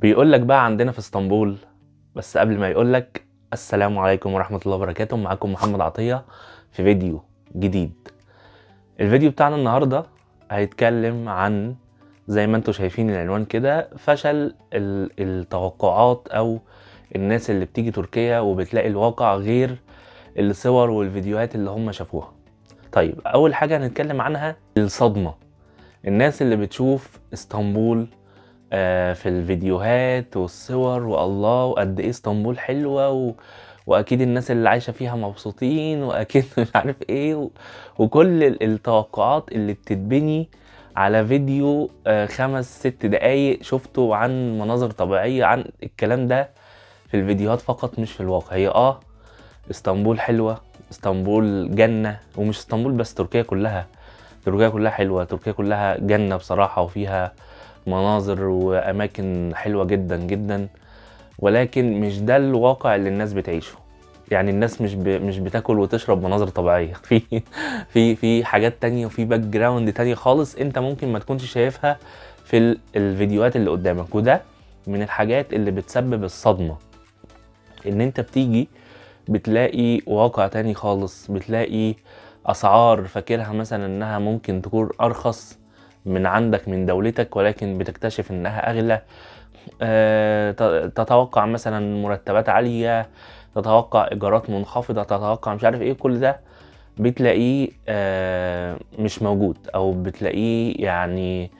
بيقول لك بقى عندنا في اسطنبول. بس قبل ما يقول لك السلام عليكم ورحمة الله وبركاته، معاكم محمد عطية في فيديو جديد. الفيديو بتاعنا النهاردة هيتكلم عن زي ما انتوا شايفين العنوان كده، فشل التوقعات او الناس اللي بتيجي تركيا وبتلاقي الواقع غير الصور والفيديوهات اللي هم شافوها. طيب اول حاجة هنتكلم عنها الصدمة. الناس اللي بتشوف اسطنبول في الفيديوهات والصور، والله وقد ايه اسطنبول حلوة واكيد الناس اللي عايشة فيها مبسوطين، واكيد مش عارف ايه وكل التوقعات اللي بتتبني على فيديو 5-6 دقايق شفته عن مناظر طبيعية، عن الكلام ده في الفيديوهات فقط مش في الواقع. هي اسطنبول حلوة، اسطنبول جنة، ومش اسطنبول بس، تركيا كلها. تركيا كلها حلوة، تركيا كلها جنة بصراحة، وفيها مناظر وأماكن حلوة جدا جدا، ولكن مش ده الواقع اللي الناس بتعيشه. يعني الناس مش بتاكل وتشرب مناظر طبيعية في حاجات تانية، وفي باك جراوند تانية خالص انت ممكن ما تكونش شايفها في الفيديوهات اللي قدامك. وده من الحاجات اللي بتسبب الصدمة، ان انت بتيجي بتلاقي واقع تاني خالص، بتلاقي اسعار فاكرها مثلا انها ممكن تكون ارخص من عندك من دولتك، ولكن بتكتشف انها اغلى. تتوقع مثلا مرتبات عالية، تتوقع ايجارات منخفضة، تتوقع مش عارف ايه، كل ده بتلاقيه مش موجود، او بتلاقيه يعني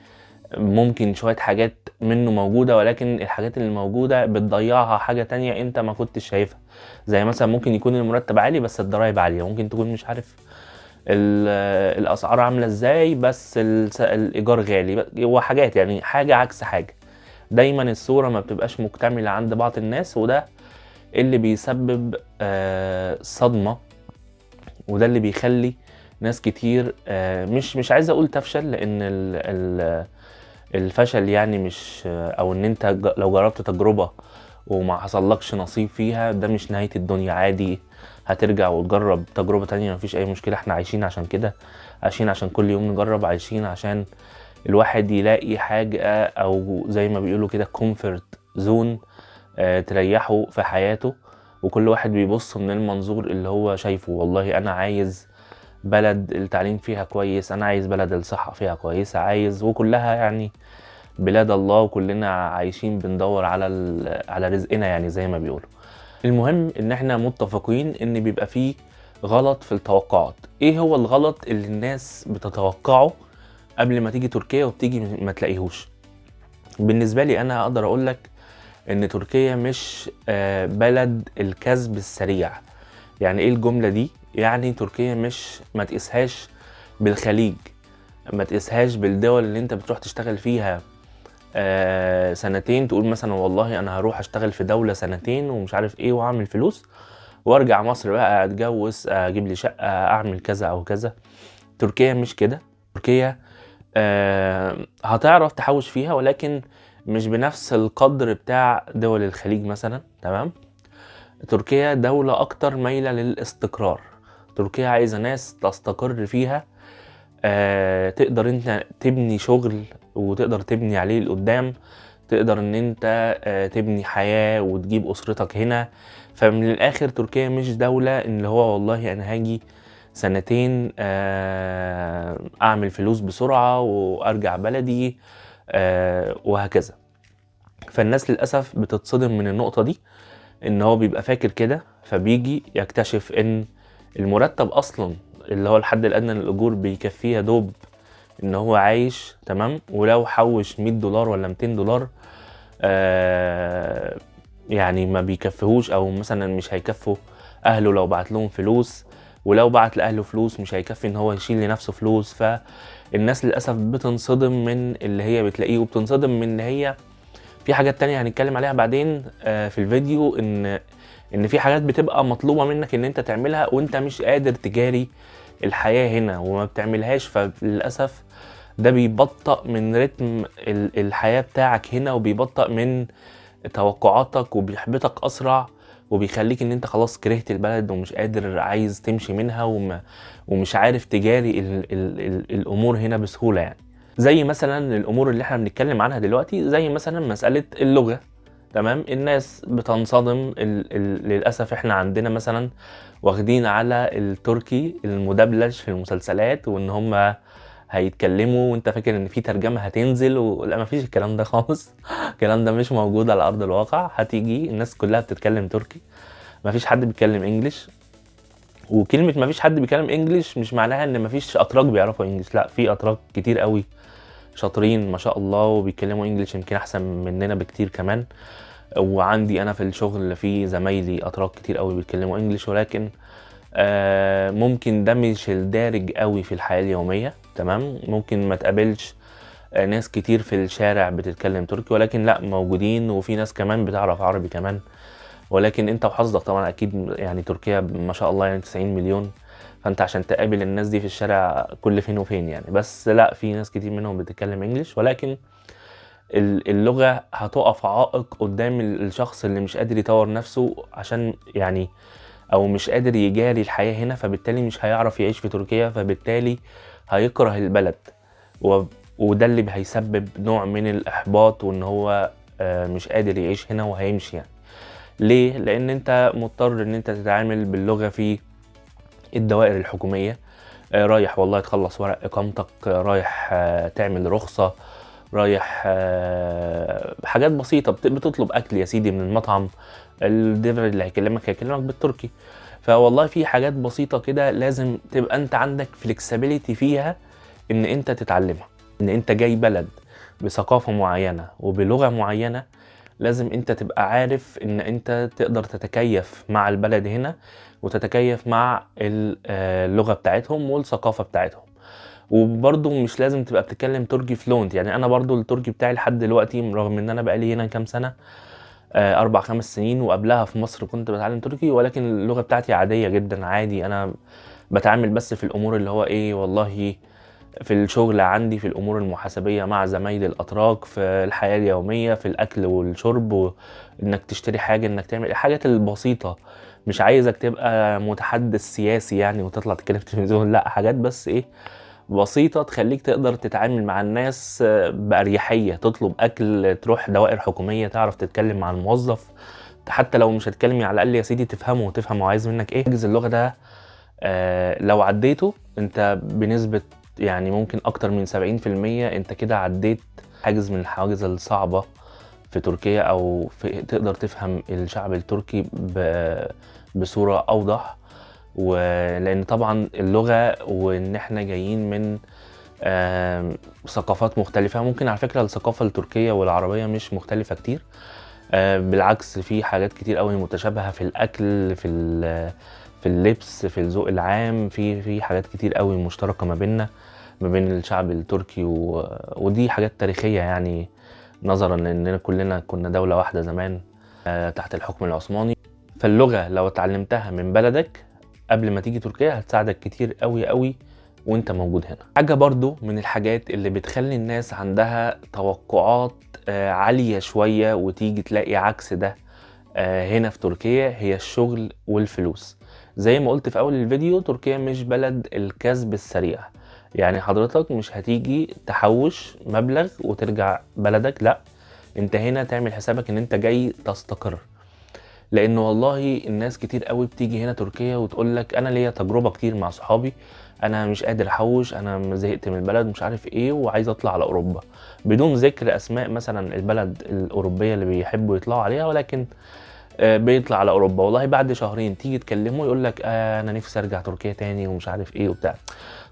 ممكن شوية حاجات منه موجودة، ولكن الحاجات اللي موجودة بتضيعها حاجة تانية انت ما كنتش شايفها. زي مثلا ممكن يكون المرتب عالي بس الضرايب عالية، ممكن تكون مش عارف الاسعار عاملة ازاي بس الايجار غالي، وحاجات يعني حاجة عكس حاجة. دايما الصورة ما بتبقاش مكتملة عند بعض الناس، وده اللي بيسبب صدمة، وده اللي بيخلي ناس كتير مش عايز اقول تفشل، لان الفشل يعني مش او ان انت لو جربت تجربة وما حصلكش نصيب فيها ده مش نهاية الدنيا، عادي هترجع وتجرب تجربة تانية، مفيش اي مشكلة. احنا عايشين عشان كده، عايشين عشان كل يوم نجرب، عايشين عشان الواحد يلاقي حاجة او زي ما بيقولوا كده كومفورت زون تريحه في حياته. وكل واحد بيبص من المنظور اللي هو شايفه. والله انا عايز بلد التعليم فيها كويس، انا عايز بلد الصحة فيها كويسة، عايز، وكلها يعني بلاد الله، وكلنا عايشين بندور على رزقنا يعني زي ما بيقولوا. المهم ان احنا متفقين ان بيبقى فيه غلط في التوقعات. ايه هو الغلط اللي الناس بتتوقعه قبل ما تيجي تركيا وبتيجي ما تلاقيهوش؟ بالنسبة لي انا اقدر اقول لك ان تركيا مش بلد الكسب السريع. يعني ايه الجملة دي؟ يعني تركيا مش، ما تقيسهاش بالخليج، ما تقيسهاش بالدول اللي انت بتروح تشتغل فيها سنتين، تقول مثلا والله انا هروح اشتغل في دولة سنتين ومش عارف ايه واعمل فلوس وارجع مصر بقى اتجوز اجيب لي شقة اعمل كذا او كذا. تركيا مش كده. تركيا هتعرف تحوش فيها، ولكن مش بنفس القدر بتاع دول الخليج مثلا، تمام؟ تركيا دولة اكتر مايلة للاستقرار. تركيا عايزة ناس تستقر فيها، تقدر انت تبني شغل وتقدر تبني عليه لقدام، تقدر ان انت تبني حياة وتجيب اسرتك هنا. فمن الاخر تركيا مش دولة ان هو والله انا هاجي سنتين اعمل فلوس بسرعة وارجع بلدي وهكذا. فالناس للأسف بتتصدم من النقطة دي، ان هو بيبقى فاكر كده، فبيجي يكتشف ان المرتب اصلا اللي هو الحد الادنى للاجور بيكفيه دوب ان هو عايش، تمام؟ ولو حوش $100 ولا $200 يعني ما بيكفيهوش، او مثلا مش هيكفوا اهله لو بعت لهم فلوس، ولو بعت لاهله فلوس مش هيكفي ان هو يشيل لنفسه فلوس. فالناس للاسف بتنصدم من اللي هي بتلاقيه، وبتنصدم من ان هي في حاجات تانية هنتكلم عليها بعدين في الفيديو، ان في حاجات بتبقى مطلوبة منك ان انت تعملها وانت مش قادر تجاري الحياة هنا وما بتعملهاش. فللأسف ده بيبطئ من رتم الحياة بتاعك هنا، وبيبطئ من توقعاتك، وبيحبطك اسرع، وبيخليك ان انت خلاص كرهت البلد ومش قادر، عايز تمشي منها ومش عارف تجاري الامور هنا بسهولة. يعني زي مثلا الامور اللي احنا بنتكلم عنها دلوقتي، زي مثلا مسألة اللغة. تمام. الناس بتنصدم للاسف احنا عندنا مثلا واخدين على التركي المدبلج في المسلسلات، وان هم هيتكلموا وانت فاكر ان في ترجمه هتنزل، ولا ما فيش الكلام ده خالص. الكلام ده مش موجود على ارض الواقع. هتيجي الناس كلها بتتكلم تركي، ما فيش حد بيتكلم انجليش. وكلمه ما فيش حد بيتكلم انجليش مش معناها ان ما فيش اتراك بيعرفوا انجليش، لا، في اتراك كتير قوي شاطرين ما شاء الله وبيتكلموا انجليش يمكن احسن مننا بكتير كمان. وعندي انا في الشغل في زمايلي اتراك كتير قوي بيتكلموا انجليش، ولكن ممكن ده مش الدارج قوي في الحياة اليومية. تمام. ممكن ما تقابلش ناس كتير في الشارع بتتكلم تركي، ولكن لا، موجودين. وفي ناس كمان بتعرف عربي كمان، ولكن انت وحظك طبعا. اكيد يعني تركيا ما شاء الله يعني 90 مليون، فانت عشان تقابل الناس دي في الشارع كل فين وفين يعني. بس لا، في ناس كتير منهم بتتكلم انجليش، ولكن اللغة هتقف عائق قدام الشخص اللي مش قادر يطور نفسه، عشان يعني او مش قادر يجاري الحياة هنا، فبالتالي مش هيعرف يعيش في تركيا، فبالتالي هيكره البلد. وده اللي هيسبب نوع من الاحباط، وان هو مش قادر يعيش هنا وهيمشي يعني. ليه؟ لان انت مضطر ان انت تتعامل باللغة في الدوائر الحكومية. رايح والله تخلص ورق اقامتك، رايح تعمل رخصة، رايح حاجات بسيطة. بتطلب اكل يا سيدي من المطعم، الدليفري اللي هيكلمك بالتركي. فوالله في حاجات بسيطة كده لازم تبقى انت عندك فليكسابيليتي فيها، ان انت تتعلمها. ان انت جاي بلد بثقافة معينة وبلغة معينة، لازم انت تبقى عارف ان انت تقدر تتكيف مع البلد هنا، وتتكيف مع اللغة بتاعتهم والثقافة بتاعتهم. وبرضه مش لازم تبقى بتتكلم تركي فلونت. يعني انا برضه التركي بتاعي لحد دلوقتي، رغم ان انا بقالي هنا كام سنة، 4-5 سنين، وقبلها في مصر كنت بتعلم تركي، ولكن اللغة بتاعتي عادية جدا، عادي. انا بتعامل بس في الامور اللي هو ايه، والله في الشغل عندي، في الامور المحاسبية مع زمايلي الاتراك، في الحياة اليومية، في الاكل والشرب، وانك تشتري حاجة، انك تعمل الحاجات البسيطة. مش عايزك تبقى متحدث سياسي يعني وتطلع تتكلم في التلفزيون، لا، حاجات بس ايه بسيطة تخليك تقدر تتعامل مع الناس بأريحية. تطلب أكل، تروح دوائر حكومية، تعرف تتكلم مع الموظف، حتى لو مش هتكلمي على الأقل يا سيدي تفهمه وتفهم هو عايز منك إيه. حاجز اللغة ده لو عديته أنت بنسبة يعني ممكن أكتر من 70%، أنت كده عديت حاجز من الحواجز الصعبة في تركيا، أو تقدر تفهم الشعب التركي بصورة أوضح. ولان طبعا اللغة، وان احنا جايين من ثقافات مختلفة. ممكن على فكرة الثقافة التركية والعربية مش مختلفة كتير، بالعكس في حاجات كتير قوي متشابهة في الاكل، في اللبس، في الذوق العام، في حاجات كتير قوي مشتركة ما بين الشعب التركي. ودي حاجات تاريخية يعني، نظرا لاننا كلنا كنا دولة واحدة زمان تحت الحكم العثماني. فاللغة لو اتعلمتها من بلدك قبل ما تيجي تركيا هتساعدك كتير قوي قوي وانت موجود هنا. حاجة برضو من الحاجات اللي بتخلي الناس عندها توقعات عالية شوية، وتيجي تلاقي عكس ده هنا في تركيا، هي الشغل والفلوس. زي ما قلت في اول الفيديو، تركيا مش بلد الكسب السريع. يعني حضرتك مش هتيجي تحوش مبلغ وترجع بلدك، لا، انت هنا تعمل حسابك ان انت جاي تستقر. لان والله الناس كتير قوي بتيجي هنا تركيا وتقول لك انا ليا تجربه كتير مع صحابي، انا مش قادر احوش، انا زهقت من البلد مش عارف ايه وعايز اطلع على اوروبا، بدون ذكر اسماء مثلا البلد الاوروبيه اللي بيحبوا يطلعوا عليها، ولكن بيطلع على اوروبا. والله بعد شهرين تيجي تكلمه يقول لك انا نفسي ارجع تركيا تاني ومش عارف ايه وبتاع.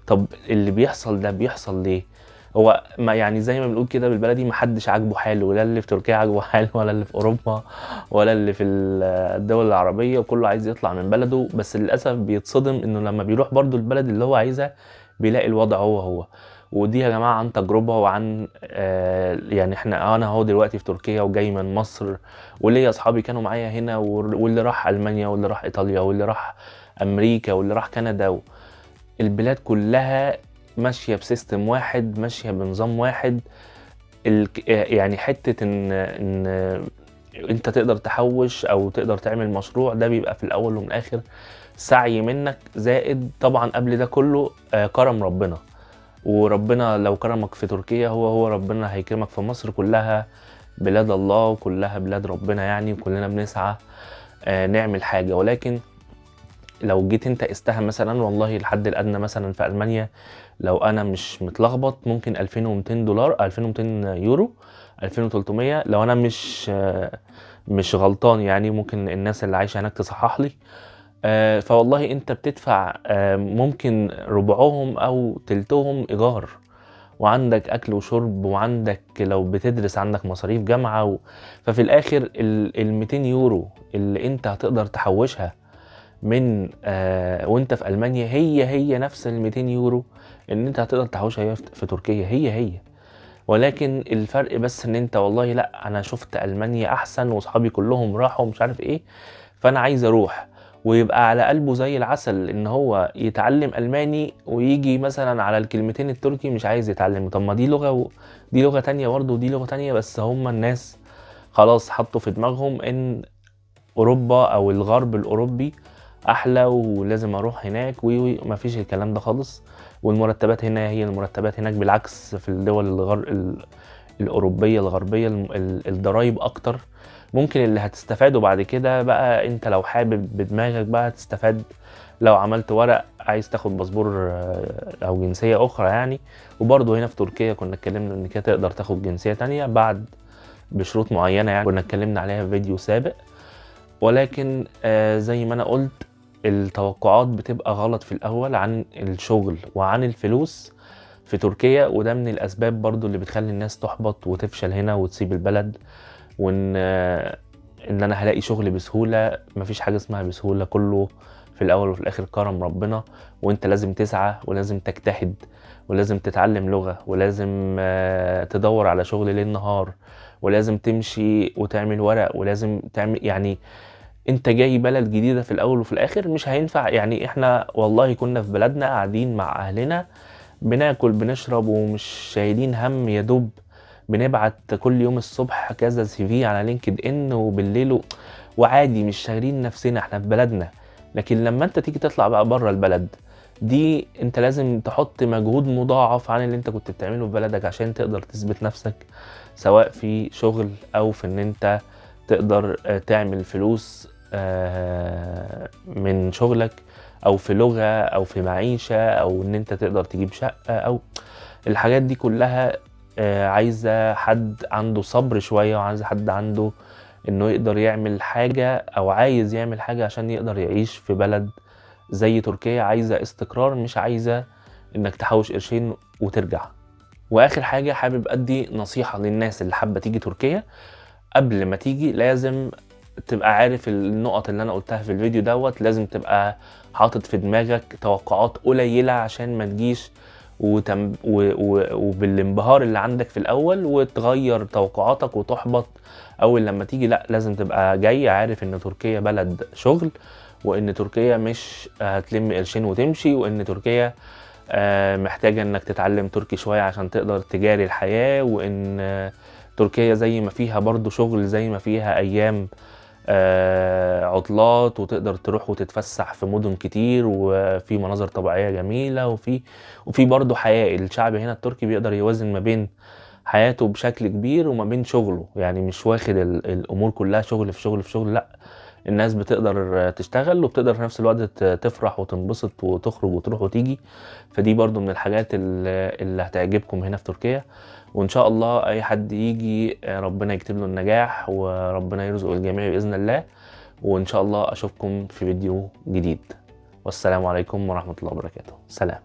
طب اللي بيحصل ده بيحصل ليه؟ هو ما يعني زي ما بنقول كده بالبلدي، محدش عاجبه حاله، لا اللي في تركيا عاجبه حاله، ولا اللي في اوروبا، ولا اللي في الدول العربيه، وكله عايز يطلع من بلده. بس للاسف بيتصدم انه لما بيروح برضو البلد اللي هو عايزها بيلاقي الوضع هو. ودي يا جماعه عن تجربه، وعن يعني انا اهو دلوقتي في تركيا وجاي من مصر، وليا اصحابي كانوا معايا هنا، واللي راح المانيا، واللي راح ايطاليا، واللي راح امريكا، واللي راح كندا. البلاد كلها ماشيه بسيستم واحد، ماشيه بنظام واحد. يعني حته ان انت تقدر تحوش او تقدر تعمل مشروع، ده بيبقى في الاول ومن الاخر سعي منك، زائد طبعا قبل ده كله كرم ربنا. وربنا لو كرمك في تركيا، هو ربنا هيكرمك في مصر كلها. بلاد الله وكلها بلاد ربنا يعني، وكلنا بنسعى نعمل حاجة. ولكن لو جيت انت قستها مثلا، والله الحد الادنى مثلا في المانيا لو انا مش متلخبط ممكن 2200 دولار، 2200 يورو، 2300 لو انا مش غلطان يعني، ممكن الناس اللي عايشه هناك تصحح لي. فوالله انت بتدفع ممكن ربعهم او تلتهم ايجار، وعندك اكل وشرب، وعندك لو بتدرس عندك مصاريف جامعه ففي الاخر ال 200 يورو اللي انت هتقدر تحوشها من وانت في المانيا هي نفس ال 200 يورو ان انت هتقدر تحوشها هي في تركيا، هي. ولكن الفرق بس ان انت والله لا انا شفت المانيا احسن واصحابي كلهم راحوا مش عارف ايه، فانا عايز اروح. ويبقى على قلبه زي العسل ان هو يتعلم الماني، ويجي مثلا على الكلمتين التركي مش عايز يتعلم. طب ما دي لغة ودي لغة تانية برضه، ودي لغة تانية، بس هم الناس خلاص حطوا في دماغهم ان اوروبا او الغرب الاوروبي احلى ولازم اروح هناك مفيش الكلام ده خالص. والمرتبات هنا هي المرتبات هناك، بالعكس في الدول الاوروبيه الغربيه الضرايب اكتر. ممكن اللي هتستفاده بعد كده بقى انت لو حابب بدماغك بقى تستفاد لو عملت ورق عايز تاخد باسبور او جنسيه اخرى يعني. وبرضه هنا في تركيا كنا اتكلمنا ان كده تقدر تاخد جنسيه تانية بعد بشروط معينه يعني، كنا اتكلمنا عليها في فيديو سابق. ولكن زي ما انا قلت التوقعات بتبقى غلط في الاول عن الشغل وعن الفلوس في تركيا، وده من الاسباب برضو اللي بتخلي الناس تحبط وتفشل هنا وتسيب البلد. وان ان انا هلاقي شغل بسهولة، مفيش حاجة اسمها بسهولة، كله في الاول وفي الاخر كرم ربنا. وانت لازم تسعى ولازم تجتهد ولازم تتعلم لغة ولازم تدور على شغل ليل نهار، ولازم تمشي وتعمل ورق ولازم تعمل يعني. انت جاي بلد جديدة في الاول وفي الاخر مش هينفع يعني. احنا والله كنا في بلدنا قاعدين مع اهلنا بناكل بنشرب ومش شايلين هم، يا دوب بنبعت كل يوم الصبح كذا سي في على لينكد ان وبالليل وعادي مش شاغلين نفسنا، احنا في بلدنا. لكن لما انت تيجي تطلع بقى بره البلد دي انت لازم تحط مجهود مضاعف عن اللي انت كنت بتعمله في بلدك عشان تقدر تثبت نفسك، سواء في شغل او في ان انت تقدر تعمل فلوس من شغلك، او في لغة او في معيشة، او ان انت تقدر تجيب شقة، او الحاجات دي كلها عايزة حد عنده صبر شوية، وعايزة حد عنده انه يقدر يعمل حاجة او عايز يعمل حاجة عشان يقدر يعيش في بلد زي تركيا. عايزة استقرار، مش عايزة انك تحوش قرشين وترجع. واخر حاجة حابب ادي نصيحة للناس اللي حابة تيجي تركيا. قبل ما تيجي لازم تبقى عارف النقط اللي انا قلتها في الفيديو دوت، لازم تبقى حاطط في دماغك توقعات قليلة عشان ما تجيش وبالانبهار اللي عندك في الاول وتغير توقعاتك وتحبط اول لما تيجي. لا، لازم تبقى جاي عارف ان تركيا بلد شغل، وان تركيا مش هتلم قرشين وتمشي، وان تركيا محتاجة انك تتعلم تركي شوية عشان تقدر تجاري الحياة، وان تركيا زي ما فيها برضو شغل زي ما فيها ايام عطلات، وتقدر تروح وتتفسح في مدن كتير وفي مناظر طبيعية جميلة، وفي برضو حياة. الشعب هنا التركي بيقدر يوازن ما بين حياته بشكل كبير وما بين شغله، يعني مش واخد الامور كلها شغل في شغل في شغل، لا، الناس بتقدر تشتغل وبتقدر في نفس الوقت تفرح وتنبسط وتخرج وتروح وتيجي. فدي برضو من الحاجات اللي هتعجبكم هنا في تركيا. وان شاء الله اي حد يجي ربنا يكتب له النجاح وربنا يرزق الجميع باذن الله. وان شاء الله اشوفكم في فيديو جديد، والسلام عليكم ورحمة الله وبركاته. سلام.